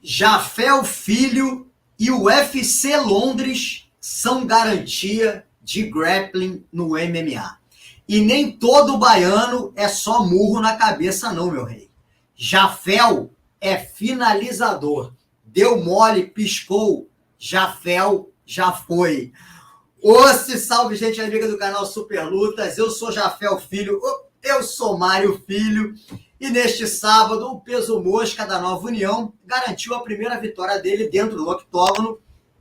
Jafel Filho e o UFC Londres são garantia de grappling no MMA. E nem todo baiano é só murro na cabeça não, meu rei. Jafel é finalizador. Deu mole, piscou. Jafel já foi. Ô, salve, gente amiga do canal Super Lutas. Eu sou Jafel Filho. Eu sou Mário Filho. E neste sábado, o peso mosca da Nova União garantiu a primeira vitória dele dentro do octógono.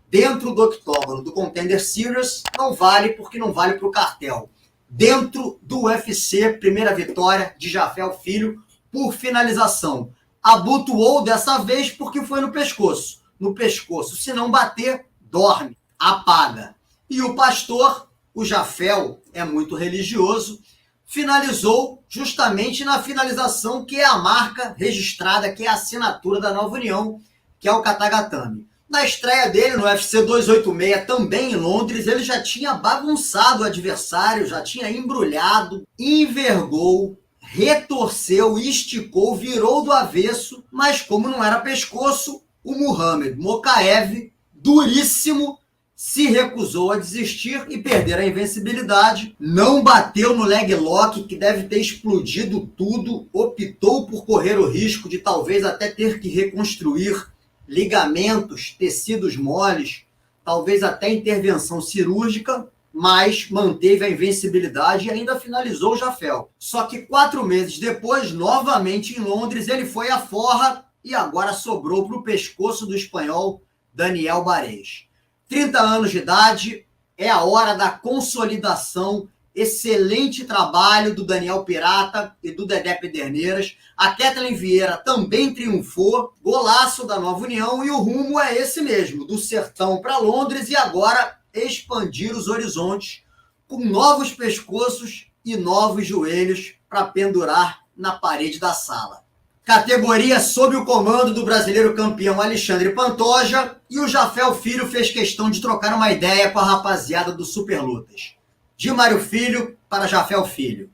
Dentro do octógono do Contender Series, não vale porque não vale para o cartel. Dentro do UFC, primeira vitória de Jafel Filho por finalização. Abotoou dessa vez porque foi no pescoço. No pescoço, se não bater, dorme, apaga. E o pastor, o Jafel, é muito religioso, finalizou justamente na finalização que é a marca registrada, que é a assinatura da Nova União, que é o Katagatame. Na estreia dele no UFC 286, também em Londres, ele já tinha bagunçado o adversário, já tinha embrulhado, envergou, retorceu, esticou, virou do avesso, mas como não era pescoço, o Muhammad Mokaev, duríssimo, se recusou a desistir e perder a invencibilidade, não bateu no leg lock, que deve ter explodido tudo, optou por correr o risco de talvez até ter que reconstruir ligamentos, tecidos moles, talvez até intervenção cirúrgica, mas manteve a invencibilidade e ainda finalizou o Jafel. Só que 4 meses depois, novamente em Londres, ele foi à forra e agora sobrou para o pescoço do espanhol Daniel Barez. 30 anos de idade, é a hora da consolidação. Excelente trabalho do Daniel Pirata e do Dedé Pederneiras. A Kathleen Vieira também triunfou, golaço da Nova União, e o rumo é esse mesmo, do sertão para Londres, e agora expandir os horizontes com novos pescoços e novos joelhos para pendurar na parede da sala. Categoria sob o comando do brasileiro campeão Alexandre Pantoja, e o Jafel Filho fez questão de trocar uma ideia com a rapaziada do Super Lutas. De Mário Filho para Jafel Filho.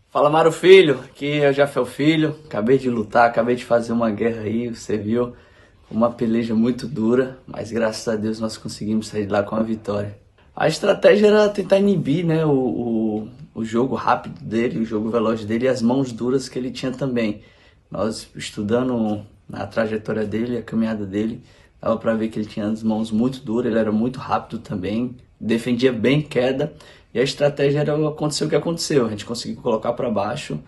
Fala, Mário Filho, aqui é o Jafel Filho. Acabei de lutar, acabei de fazer uma guerra aí, você viu, uma peleja muito dura, mas graças a Deus nós conseguimos sair de lá com a vitória. A estratégia era tentar inibir, né, o jogo rápido dele, o jogo veloz dele e as mãos duras que ele tinha também. Nós estudando a trajetória dele, a caminhada dele, dava para ver que ele tinha as mãos muito duras, ele era muito rápido também, defendia bem queda, e a estratégia era acontecer o que aconteceu, a gente conseguiu colocar para baixo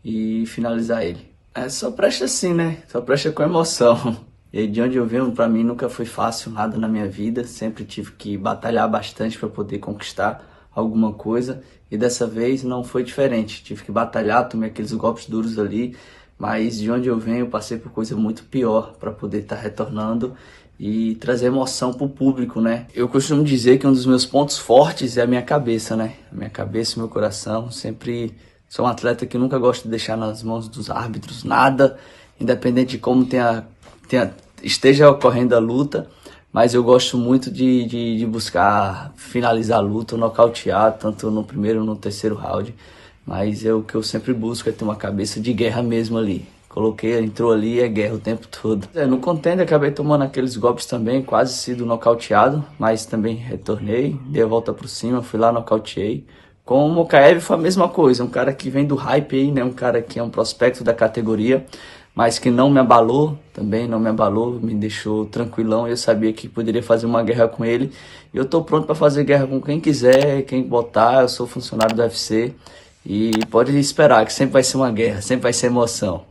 e finalizar ele. Só presta assim, né? Só presta com emoção. E de onde eu venho, para mim nunca foi fácil nada na minha vida, sempre tive que batalhar bastante para poder conquistar alguma coisa, e dessa vez não foi diferente, tive que batalhar, tomei aqueles golpes duros ali, mas de onde eu venho, eu passei por coisa muito pior para poder estar retornando e trazer emoção para o público, né? Eu costumo dizer que um dos meus pontos fortes é a minha cabeça, né? A minha cabeça e meu coração. Sempre sou um atleta que nunca gosto de deixar nas mãos dos árbitros nada, independente de como esteja ocorrendo a luta, mas eu gosto muito de buscar finalizar a luta, nocautear, tanto no primeiro ou no terceiro round. Mas o que eu sempre busco é ter uma cabeça de guerra mesmo ali. Entrou ali, é guerra o tempo todo. No contender acabei tomando aqueles golpes também, quase sido nocauteado, mas também retornei, dei a volta por cima, fui lá, nocauteei. Com o Mokaev foi a mesma coisa, um cara que vem do hype aí, né? Um cara que é um prospecto da categoria, mas que não me abalou, também não me abalou, me deixou tranquilão. Eu sabia que poderia fazer uma guerra com ele. E eu tô pronto para fazer guerra com quem quiser, quem botar. Eu sou funcionário do UFC. E pode esperar que sempre vai ser uma guerra, sempre vai ser emoção.